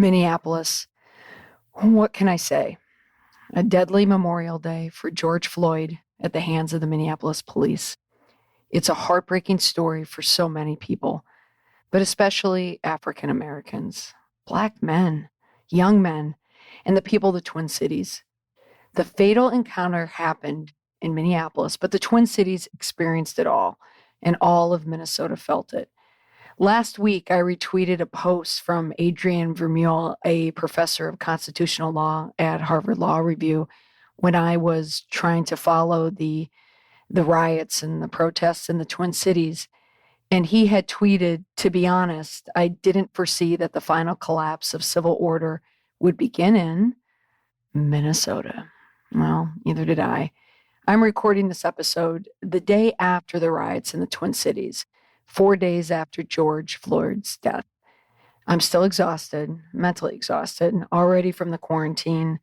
Minneapolis. What can I say? A deadly Memorial Day for George Floyd at the hands of the Minneapolis police. It's a heartbreaking story for so many people, but especially African Americans, Black men, young men, and the people of the Twin Cities. The fatal encounter happened in Minneapolis, but the Twin Cities experienced it all, and all of Minnesota felt it. Last week, I retweeted a post from Adrian Vermeule, a professor of constitutional law at Harvard Law Review, when I was trying to follow the riots and the protests in the Twin Cities. And he had tweeted, to be honest, I didn't foresee that the final collapse of civil order would begin in Minnesota. Well, neither did I. I'm recording this episode the day after the riots in the Twin Cities, 4 days after George Floyd's death. I'm still exhausted, mentally exhausted, already from the quarantine,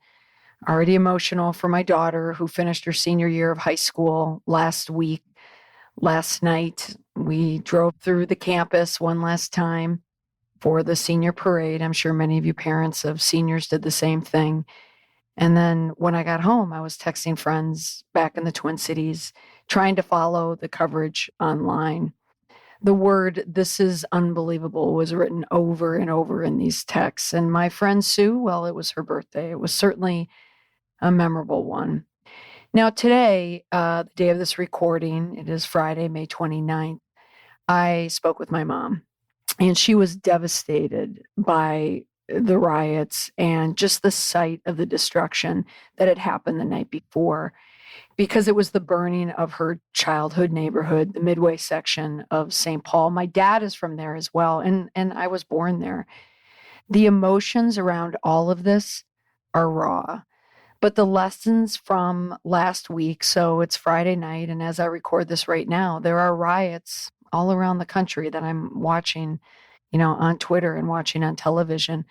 already emotional for my daughter who finished her senior year of high school last week. Last night, we drove through the campus one last time for the senior parade. I'm sure many of you parents of seniors did the same thing. And then when I got home, I was texting friends back in the Twin Cities, trying to follow the coverage online. The word "this is unbelievable" was written over and over in these texts. And my friend Sue, well, it was her birthday. It was certainly a memorable one. Now, today, the day of this recording, it is Friday, May 29th, I spoke with my mom, and she was devastated by the riots and just the sight of the destruction that had happened the night before, because it was the burning of her childhood neighborhood, the Midway section of St. Paul. My dad is from there as well, and I was born there. The emotions around all of this are raw. But the lessons from last week, so it's Friday night, and as I record this right now, there are riots all around the country that I'm watching, on Twitter and watching on television.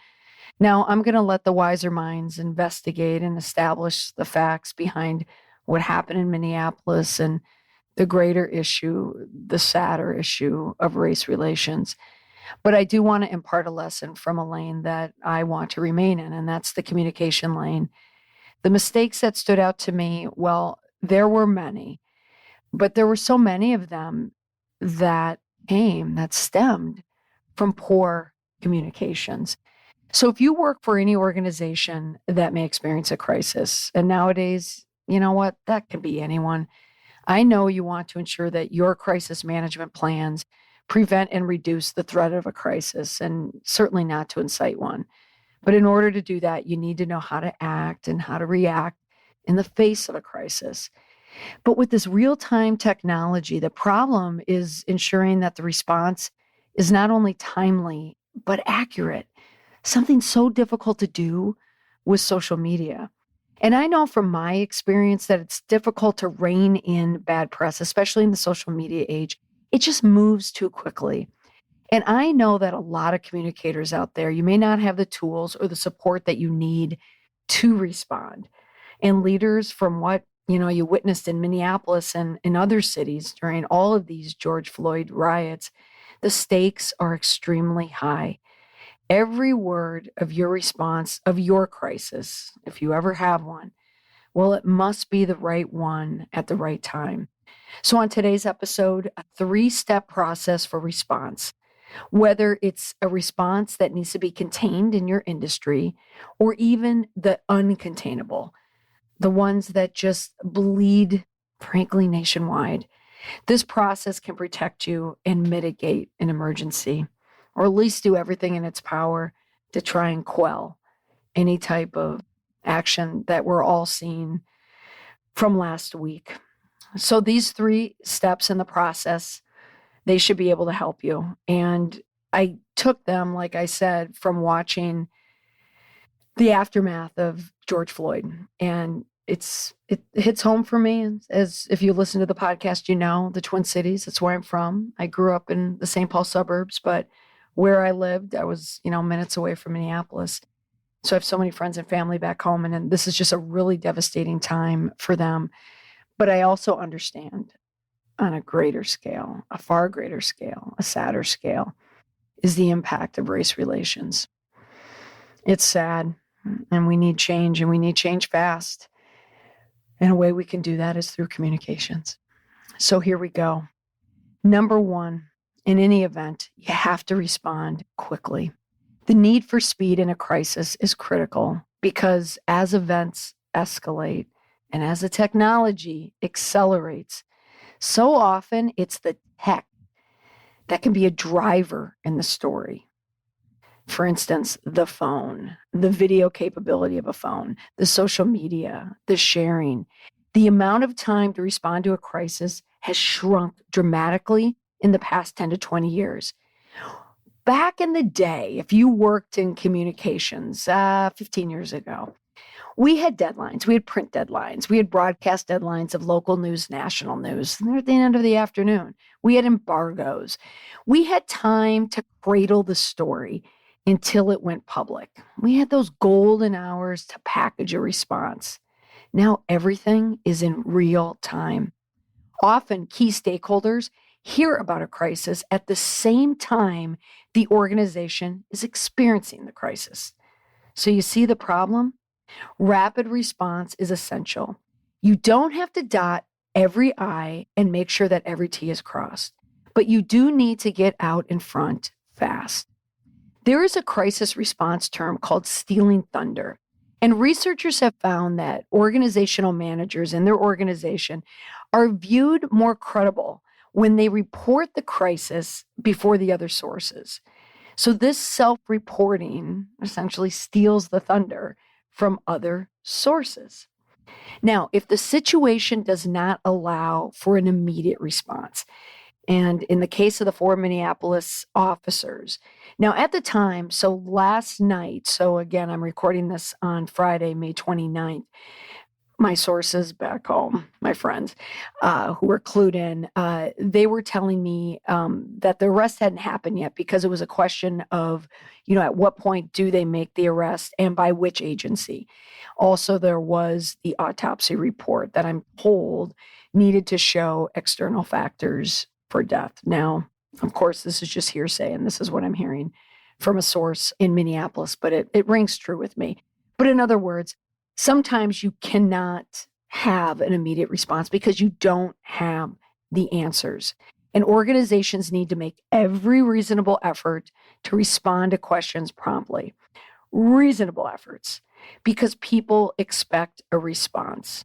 Now, I'm going to let the wiser minds investigate and establish the facts behind what happened in Minneapolis and the greater issue, the sadder issue of race relations. But I do want to impart a lesson from a lane that I want to remain in, and that's the communication lane. The mistakes that stood out to me, well, there were many, but there were so many of them that stemmed from poor communications. So if you work for any organization that may experience a crisis, and nowadays, you know what, that can be anyone. I know you want to ensure that your crisis management plans prevent and reduce the threat of a crisis, and certainly not to incite one. But in order to do that, you need to know how to act and how to react in the face of a crisis. But with this real-time technology, the problem is ensuring that the response is not only timely, but accurate. Something so difficult to do with social media. And I know from my experience that it's difficult to rein in bad press, especially in the social media age. It just moves too quickly. And I know that a lot of communicators out there, you may not have the tools or the support that you need to respond. And leaders, from what you witnessed in Minneapolis and in other cities during all of these George Floyd riots, the stakes are extremely high. Every word of your response of your crisis, if you ever have one, well, it must be the right one at the right time. So on today's episode, a 3-step process for response. Whether it's a response that needs to be contained in your industry or even the uncontainable, the ones that just bleed, frankly, nationwide. This process can protect you and mitigate an emergency, or at least do everything in its power to try and quell any type of action that we're all seeing from last week. So these 3 steps in the process, they should be able to help you. And I took them, like I said, from watching the aftermath of George Floyd. And it hits home for me, as if you listen to the podcast, the Twin Cities, that's where I'm from. I grew up in the St. Paul suburbs, but where I lived, I was, minutes away from Minneapolis. So I have so many friends and family back home, and this is just a really devastating time for them. But I also understand on a greater scale, a far greater scale, a sadder scale, is the impact of race relations. It's sad, and we need change, and we need change fast. And a way we can do that is through communications. So here we go. Number one, in any event, you have to respond quickly. The need for speed in a crisis is critical because as events escalate and as the technology accelerates, so often it's the tech that can be a driver in the story. For instance, the phone, the video capability of a phone, the social media, the sharing. The amount of time to respond to a crisis has shrunk dramatically in the past 10 to 20 years. Back in the day, if you worked in communications 15 years ago, we had deadlines. We had print deadlines. We had broadcast deadlines of local news, national news. And they're at the end of the afternoon. We had embargoes. We had time to cradle the story until it went public. We had those golden hours to package a response. Now everything is in real time. Often key stakeholders hear about a crisis at the same time the organization is experiencing the crisis. So you see the problem? Rapid response is essential. You don't have to dot every I and make sure that every T is crossed, but you do need to get out in front fast. There is a crisis response term called stealing thunder, and researchers have found that organizational managers in their organization are viewed more credible when they report the crisis before the other sources. So this self-reporting essentially steals the thunder from other sources. Now, if the situation does not allow for an immediate response, and in the case of the 4 Minneapolis officers, now at the time, so last night, so again, I'm recording this on Friday, May 29th, my sources back home, my friends who were clued in, they were telling me that the arrest hadn't happened yet because it was a question of, at what point do they make the arrest and by which agency? Also, there was the autopsy report that I'm told needed to show external factors for death. Now, of course, this is just hearsay, and this is what I'm hearing from a source in Minneapolis, but it rings true with me. But in other words, sometimes you cannot have an immediate response because you don't have the answers. And organizations need to make every reasonable effort to respond to questions promptly. Reasonable efforts, because people expect a response.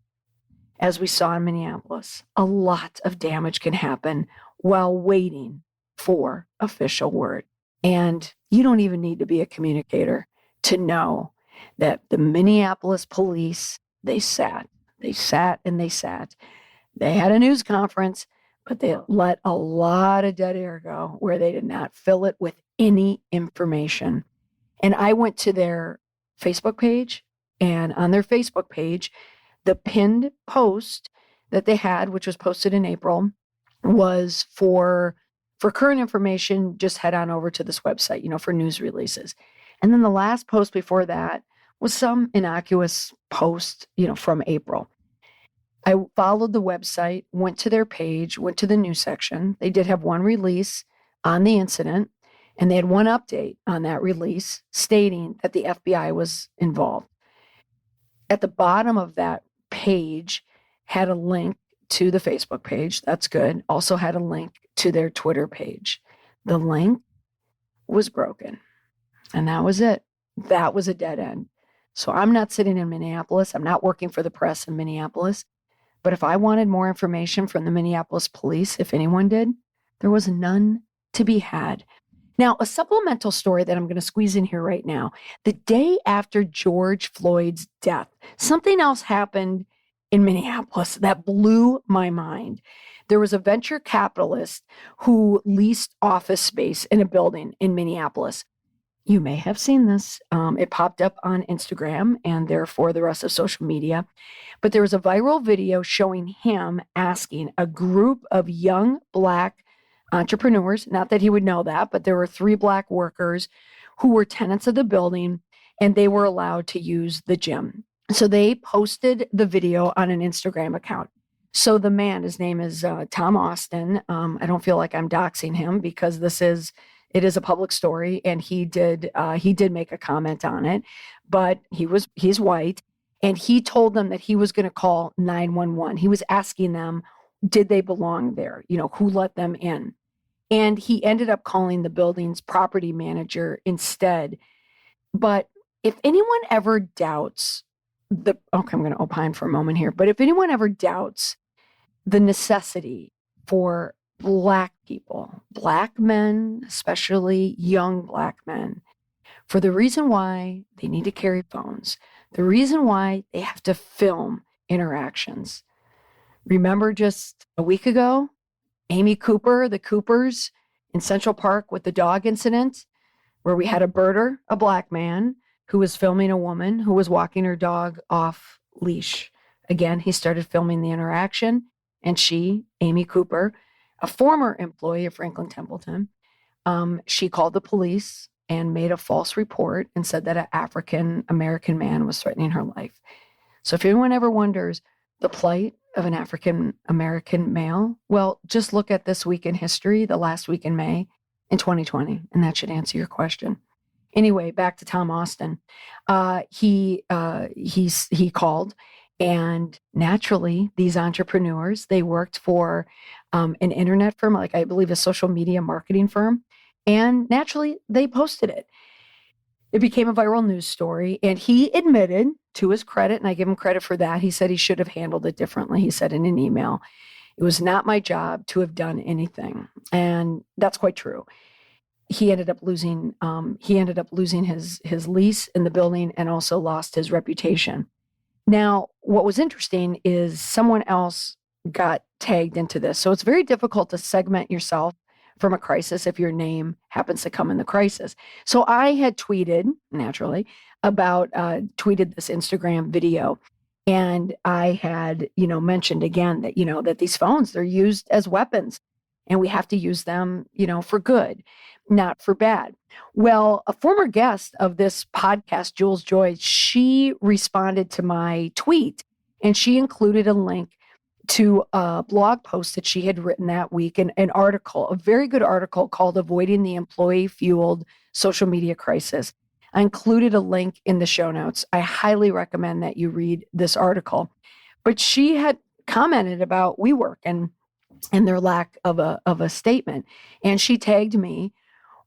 As we saw in Minneapolis, a lot of damage can happen while waiting for official word. And you don't even need to be a communicator to know that the Minneapolis police, they sat. They had a news conference, but they let a lot of dead air go where they did not fill it with any information. And I went to their Facebook page, and on their Facebook page, the pinned post that they had, which was posted in April, was for current information, just head on over to this website, for news releases. And then the last post before that was some innocuous post, from April. I followed the website, went to their page, went to the news section. They did have one release on the incident, and they had one update on that release stating that the FBI was involved. At the bottom of that page had a link to the Facebook page. That's good. Also had a link to their Twitter page. The link was broken, and that was it. That was a dead end. So I'm not sitting in Minneapolis. I'm not working for the press in Minneapolis. But if I wanted more information from the Minneapolis police, if anyone did, there was none to be had. Now, a supplemental story that I'm going to squeeze in here right now. The day after George Floyd's death, something else happened in Minneapolis that blew my mind. There was a venture capitalist who leased office space in a building in Minneapolis. You may have seen this. It popped up on Instagram and therefore the rest of social media. But there was a viral video showing him asking a group of young Black entrepreneurs, not that he would know that, but there were 3 Black workers who were tenants of the building, and they were allowed to use the gym. So they posted the video on an Instagram account. So the man, his name is Tom Austin. I don't feel like I'm doxing him because this is It is a public story, and he did make a comment on it, but he's white, and he told them that he was going to call 911. He was asking them, did they belong there? Who let them in? And he ended up calling the building's property manager instead. But if anyone ever doubts I'm going to opine for a moment here, but if anyone ever doubts the necessity for Black people, Black men, especially young Black men, for the reason why they need to carry phones, the reason why they have to film interactions. Remember just a week ago, Amy Cooper, the Coopers in Central Park with the dog incident, where we had a birder, a Black man, who was filming a woman who was walking her dog off leash. Again, he started filming the interaction, and she, Amy Cooper, a former employee of Franklin Templeton, she called the police and made a false report and said that an African American man was threatening her life. So if anyone ever wonders the plight of an African American male, well, just look at this week in history, the last week in May in 2020, and that should answer your question. Anyway, back to Tom Austin. He called, and naturally, these entrepreneurs, they worked for an internet firm, like I believe a social media marketing firm, and naturally, they posted it. It became a viral news story, and he admitted, to his credit, and I give him credit for that, he said he should have handled it differently. He said in an email, "It was not my job to have done anything," and that's quite true. He ended up losing his lease in the building and also lost his reputation. Now, what was interesting is someone else got tagged into this. So it's very difficult to segment yourself from a crisis if your name happens to come in the crisis. So I had tweeted, naturally, tweeted this Instagram video. And I had, mentioned again that, that these phones, they're used as weapons, and we have to use them, for good, not for bad. Well, a former guest of this podcast, Jules Joy, she responded to my tweet, and she included a link to a blog post that she had written that week, an article, a very good article called "Avoiding the Employee-Fueled Social Media Crisis." I included a link in the show notes. I highly recommend that you read this article. But she had commented about WeWork and their lack of a statement. And she tagged me.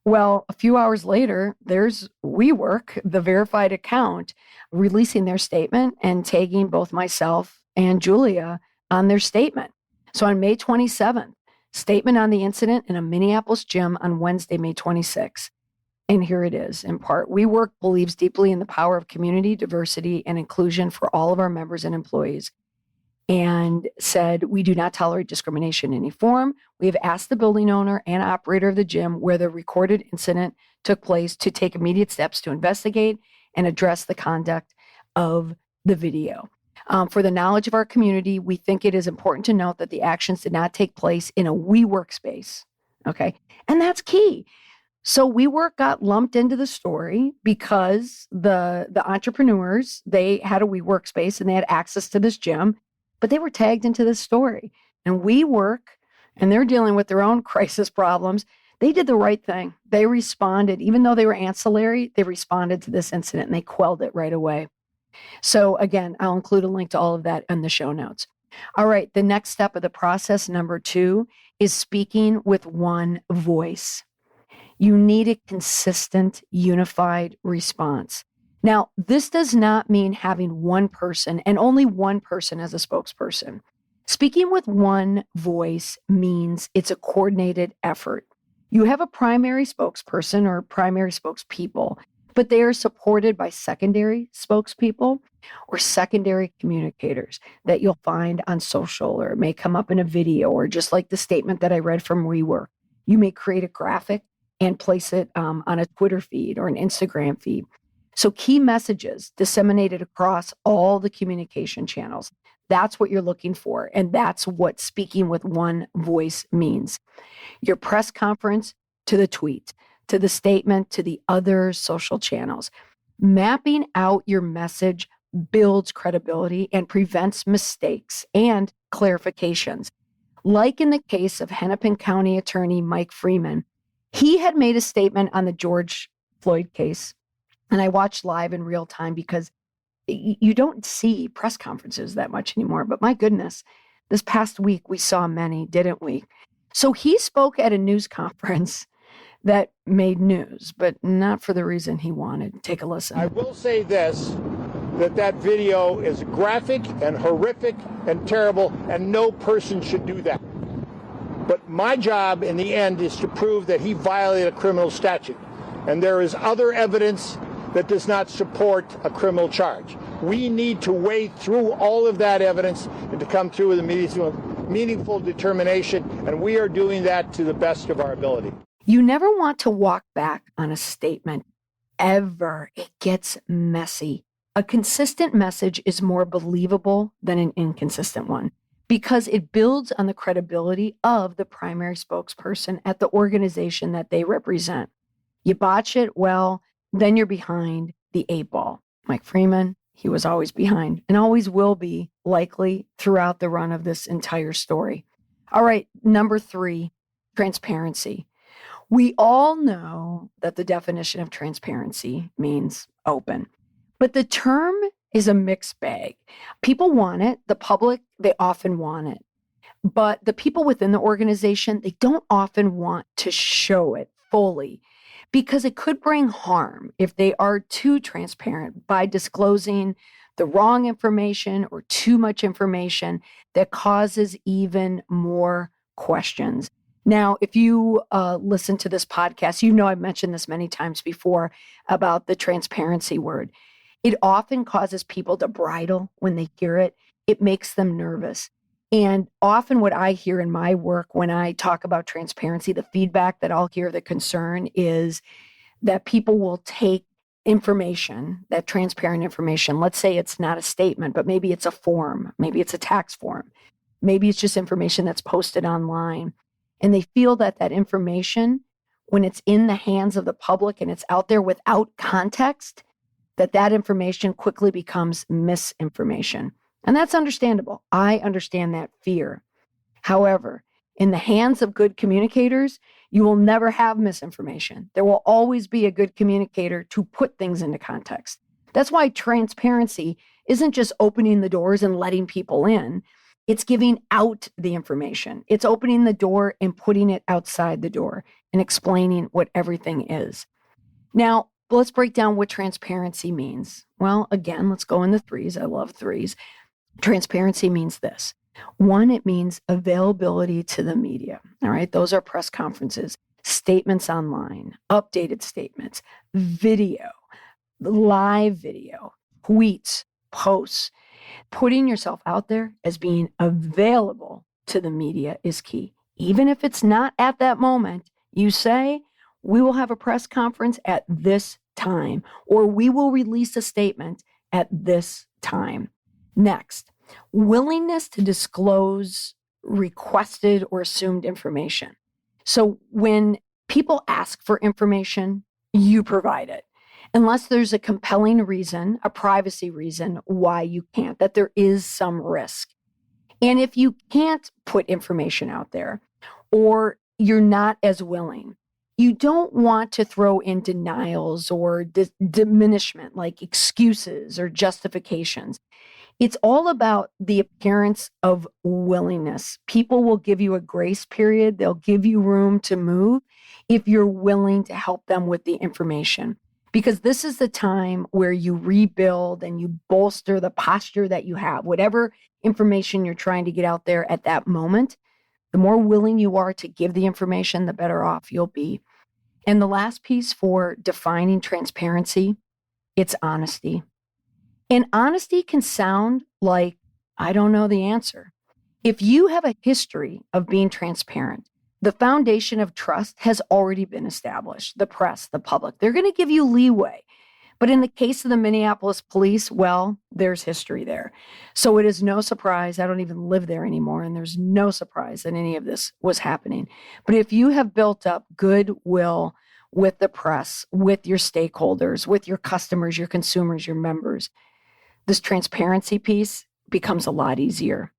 Well, a few hours later, there's WeWork, the verified account, releasing their statement and tagging both myself and Julia on their statement. So on May 27th, statement on the incident in a Minneapolis gym on Wednesday, May 26th. And here it is, in part. WeWork believes deeply in the power of community, diversity, and inclusion for all of our members and employees, and said, "We do not tolerate discrimination in any form. We have asked the building owner and operator of the gym where the recorded incident took place to take immediate steps to investigate and address the conduct of the video. For the knowledge of our community, we think it is important to note that the actions did not take place in a WeWork space." Okay. And that's key. So WeWork got lumped into the story because the entrepreneurs, they had a WeWork space and they had access to this gym, but they were tagged into this story. And WeWork, and they're dealing with their own crisis problems, they did the right thing. They responded, even though they were ancillary, they responded to this incident and they quelled it right away. So again, I'll include a link to all of that in the show notes. All right, the next step of the process, number 2, is speaking with one voice. You need a consistent, unified response. Now, this does not mean having one person and only one person as a spokesperson. Speaking with one voice means it's a coordinated effort. You have a primary spokesperson or primary spokespeople, but they are supported by secondary spokespeople or secondary communicators that you'll find on social, or it may come up in a video, or just like the statement that I read from WeWork. You may create a graphic and place it on a Twitter feed or an Instagram feed. So key messages disseminated across all the communication channels. That's what you're looking for. And that's what speaking with one voice means. Your press conference to the tweet, to the statement, to the other social channels. Mapping out your message builds credibility and prevents mistakes and clarifications. Like in the case of Hennepin County Attorney Mike Freeman, He had made a statement on the George Floyd case, and I watched live in real time because you don't see press conferences that much anymore. But my goodness, this past week we saw many, didn't we? So he spoke at a news conference that made news, but not for the reason he wanted. Take a listen. I will say this, that video is graphic and horrific and terrible, and no person should do that. But my job in the end is to prove that he violated a criminal statute. And there is other evidence that does not support a criminal charge. We need to wade through all of that evidence and to come through with a meaningful determination, and we are doing that to the best of our ability. You never want to walk back on a statement, ever. It gets messy. A consistent message is more believable than an inconsistent one because it builds on the credibility of the primary spokesperson at the organization that they represent. You botch it, well, then you're behind the eight ball. Mike Freeman, he was always behind and always will be, likely throughout the run of this entire story. All right, number 3, transparency. We all know that the definition of transparency means open, but the term is a mixed bag. People want it. The public, they often want it. But the people within the organization, they don't often want to show it fully because it could bring harm if they are too transparent by disclosing the wrong information or too much information that causes even more questions. Now, if you listen to this podcast, you know I've mentioned this many times before about the transparency word. It often causes people to bridle when they hear it. It makes them nervous. And often what I hear in my work when I talk about transparency, the feedback that I'll hear, the concern is that people will take information, that transparent information, let's say it's not a statement, but maybe it's a form, maybe it's a tax form, maybe it's just information that's posted online. And they feel that that information, when it's in the hands of the public and it's out there without context, that information quickly becomes misinformation. And that's understandable. I understand that fear. However, in the hands of good communicators, you will never have misinformation. There will always be a good communicator to put things into context. That's why transparency isn't just opening the doors and letting people in. It's giving out the information. It's opening the door and putting it outside the door and explaining what everything is. Now, let's break down what transparency means. Well, again, let's go in the threes. I love threes. Transparency means this. 1, it means availability to the media. All right, those are press conferences, statements online, updated statements, video, live video, tweets, posts. Putting yourself out there as being available to the media is key. Even if it's not at that moment, you say, we will have a press conference at this time, or we will release a statement at this time. Next, willingness to disclose requested or assumed information. So when people ask for information, you provide it. Unless there's a compelling reason, a privacy reason why you can't, that there is some risk. And if you can't put information out there or you're not as willing, you don't want to throw in denials or diminishment like excuses or justifications. It's all about the appearance of willingness. People will give you a grace period. They'll give you room to move if you're willing to help them with the information. Because this is the time where you rebuild and you bolster the posture that you have. Whatever information you're trying to get out there at that moment, the more willing you are to give the information, the better off you'll be. And the last piece for defining transparency, it's honesty. And honesty can sound like, I don't know the answer. If you have a history of being transparent, the foundation of trust has already been established. The press, the public, they're going to give you leeway. But in the case of the Minneapolis police, well, there's history there. So it is no surprise. I don't even live there anymore. And there's no surprise that any of this was happening. But if you have built up goodwill with the press, with your stakeholders, with your customers, your consumers, your members, this transparency piece becomes a lot easier.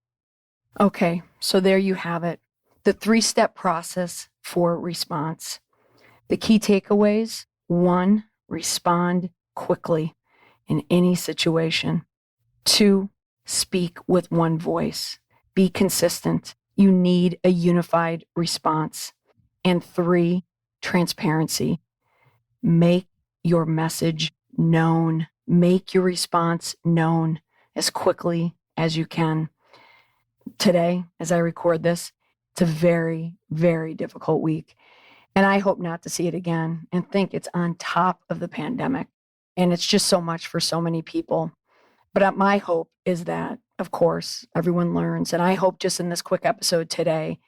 Okay, so there you have it. The 3-step process for response. The key takeaways: 1, respond quickly in any situation. 2, speak with one voice. Be consistent. You need a unified response. And 3, transparency. Make your message known. Make your response known as quickly as you can. Today, as I record this, it's a very, very difficult week. And I hope not to see it again and think it's on top of the pandemic. And it's just so much for so many people. But my hope is that, of course, everyone learns. And I hope just in this quick episode today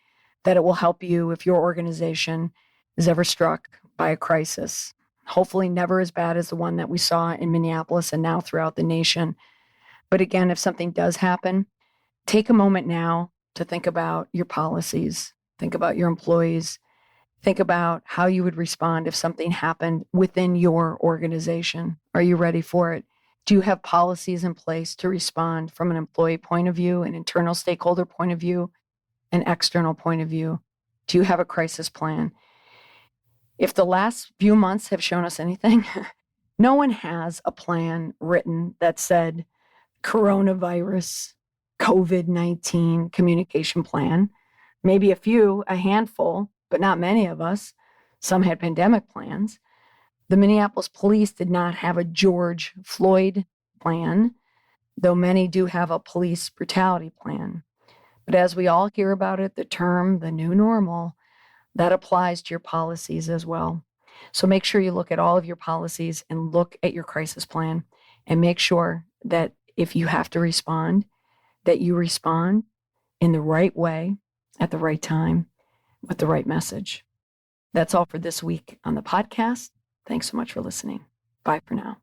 that it will help you if your organization is ever struck by a crisis. Hopefully never as bad as the one that we saw in Minneapolis and now throughout the nation. But again, if something does happen, take a moment now to think about your policies, think about your employees, think about how you would respond if something happened within your organization. Are you ready for it? Do you have policies in place to respond from an employee point of view, an internal stakeholder point of view, an external point of view? Do you have a crisis plan? If the last few months have shown us anything, no one has a plan written that said coronavirus, COVID-19 communication plan. Maybe a handful, but not many of us. Some had pandemic plans. The Minneapolis police did not have a George Floyd plan, though many do have a police brutality plan. But as we all hear about it, the term, the new normal, that applies to your policies as well. So make sure you look at all of your policies and look at your crisis plan and make sure that if you have to respond, that you respond in the right way, at the right time, with the right message. That's all for this week on the podcast. Thanks so much for listening. Bye for now.